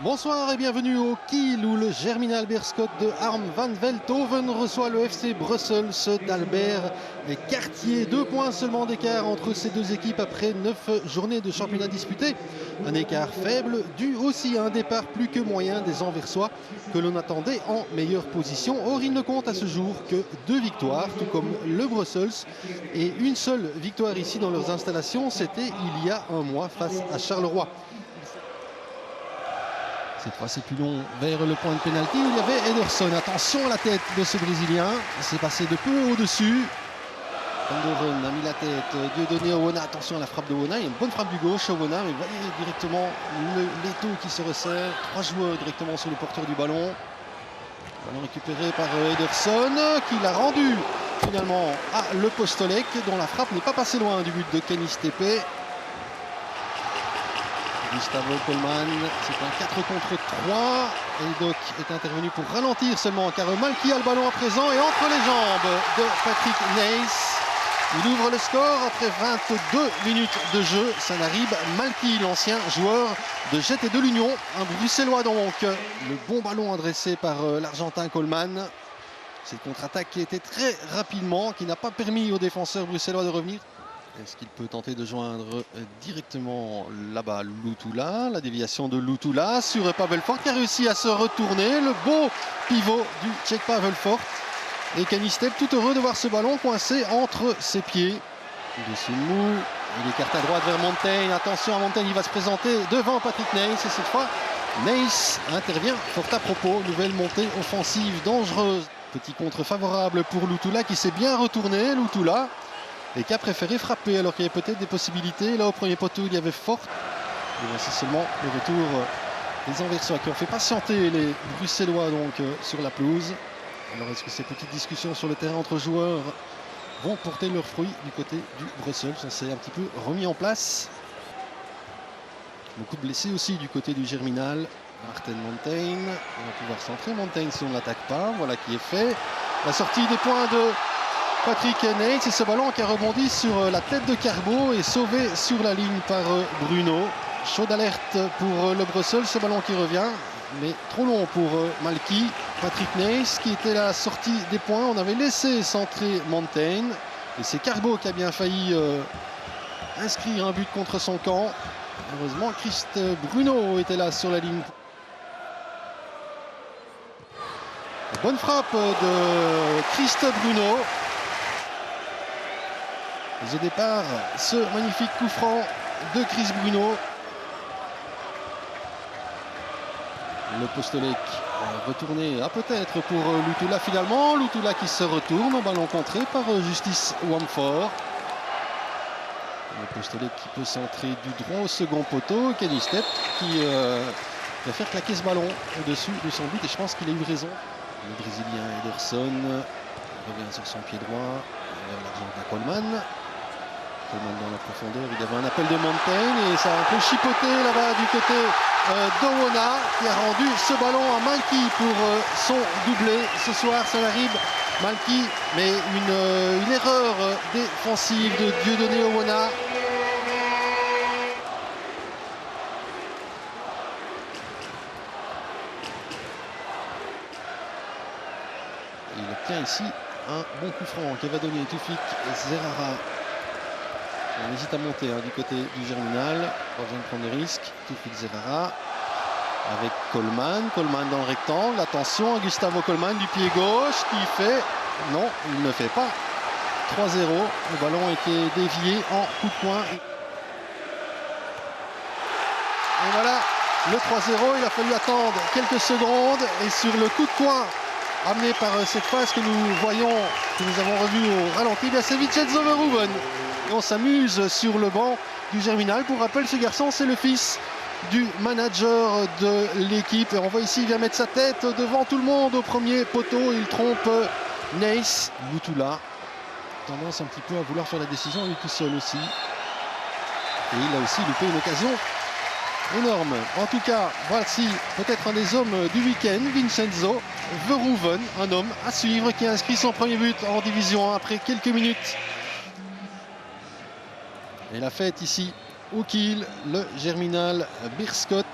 Bonsoir et bienvenue au Kiel où le Germinal Beerschot de Harm van Veldhoven reçoit le FC Brussels d'Albert Cartier. 2 points seulement d'écart entre ces deux équipes après 9 journées de championnat disputées. Un écart faible dû aussi à un départ plus que moyen des Anversois que l'on attendait en meilleure position. Or, il ne compte à ce jour que 2 victoires, tout comme le Brussels. Et une seule victoire ici dans leurs installations, c'était il y a un mois face à Charleroi. Cette fois, c'est plus long vers le point de pénalty. Il y avait Ederson. Attention à la tête de ce Brésilien. Il s'est passé de peu au-dessus. Van a mis la tête. Dieudonné Owona. Attention à la frappe de Owona. Il y a une bonne frappe du gauche. Owona, mais vous voyez directement l'étau qui se resserre. 3 joueurs directement sur le porteur du ballon. Ballon récupéré par Ederson qui l'a rendu finalement à Le Postolek, dont la frappe n'est pas passée loin du but de Kenny Stepe. Gustavo Colman, c'est un 4 contre 3. Eldoc est intervenu pour ralentir seulement car Malky a le ballon à présent et entre les jambes de Patrick Nys. Il ouvre le score après 22 minutes de jeu. Sanarib Malky, l'ancien joueur de Jet et de l'Union. Un Bruxellois donc. Le bon ballon adressé par l'Argentin Colman. Cette contre-attaque qui était très rapidement, qui n'a pas permis aux défenseurs bruxellois de revenir. Est-ce qu'il peut tenter de joindre directement là-bas Luuttula? La déviation de Luuttula sur Pavel Fort qui a réussi à se retourner. Le beau pivot du Tchèque Pavel Fort. Et Kenny Stepe tout heureux de voir ce ballon coincé entre ses pieds. Dessus mou, il écarte à droite vers Montaigne. Attention à Montaigne, il va se présenter devant Patrick Nys. Et cette fois, Nys intervient fort à propos. Nouvelle montée offensive dangereuse. Petit contre favorable pour Luuttula qui s'est bien retourné. Luuttula. Et qui a préféré frapper alors qu'il y avait peut-être des possibilités. Là au premier poteau il y avait Fort. Et voici seulement le retour des Anversois qui ont fait patienter les Bruxellois donc sur la pelouse. Alors est-ce que ces petites discussions sur le terrain entre joueurs vont porter leurs fruits du côté du Brussels? On s'est un petit peu remis en place. Beaucoup de blessés aussi du côté du Germinal. Martin Montaigne, on va pouvoir centrer Montaigne si on ne l'attaque pas. Voilà qui est fait. La sortie des points de Patrick Nys, c'est ce ballon qui a rebondi sur la tête de Carbo et sauvé sur la ligne par Bruno. Chaud d'alerte pour le Brussels, ce ballon qui revient, mais trop long pour Malky. Patrick Nys qui était la sortie des points, on avait laissé centrer Montaigne. Et c'est Carbo qui a bien failli inscrire un but contre son camp. Heureusement, Christ Bruno était là sur la ligne. Bonne frappe de Christ Bruno. Au départ, ce magnifique coup franc de Chris Bruno. Le Postolek retourné à peut-être pour Luuttula finalement. Luuttula qui se retourne en ballon contré par Justice Wamford. Le Postolek qui peut centrer du droit au second poteau. Kenny Stepe qui va faire claquer ce ballon au-dessus de son but et je pense qu'il a eu raison. Le Brésilien Ederson revient sur son pied droit. L'Argentin Colman. Colman dans la profondeur, il y avait un appel de Montaigne et ça a un peu chipoté là-bas du côté d'Owona qui a rendu ce ballon à Malky pour son doublé. Ce soir, ça arrive Malky, mais une erreur défensive de Dieudonné Owona. Il obtient ici un bon coup franc qui va donner Toufik Zerara. On hésite à monter du côté du Germinal. Pas besoin de prendre des risques. Toufik Zerara avec Colman. Colman dans le rectangle. Attention à Gustavo Colman du pied gauche qui fait... Non, il ne fait pas. 3-0. Le ballon a été dévié en coup de poing. Et voilà, le 3-0. Il a fallu attendre quelques secondes. Et sur le coup de poing amené par cette phase que nous voyons, que nous avons revu au ralenti, c'est Vincenzo Verhoeven. Et on s'amuse sur le banc du Germinal. Pour rappel, ce garçon, c'est le fils du manager de l'équipe. Et on voit ici, il vient mettre sa tête devant tout le monde au premier poteau. Il trompe Nys. Luuttula, tendance un petit peu à vouloir faire la décision lui tout seul aussi. Et il a aussi loupé une occasion énorme. En tout cas, voici peut-être un des hommes du week-end, Vincenzo Verhoeven, un homme à suivre qui a inscrit son premier but en Division 1 après quelques minutes. Et la fête ici au Kiel, le Germinal Beerschot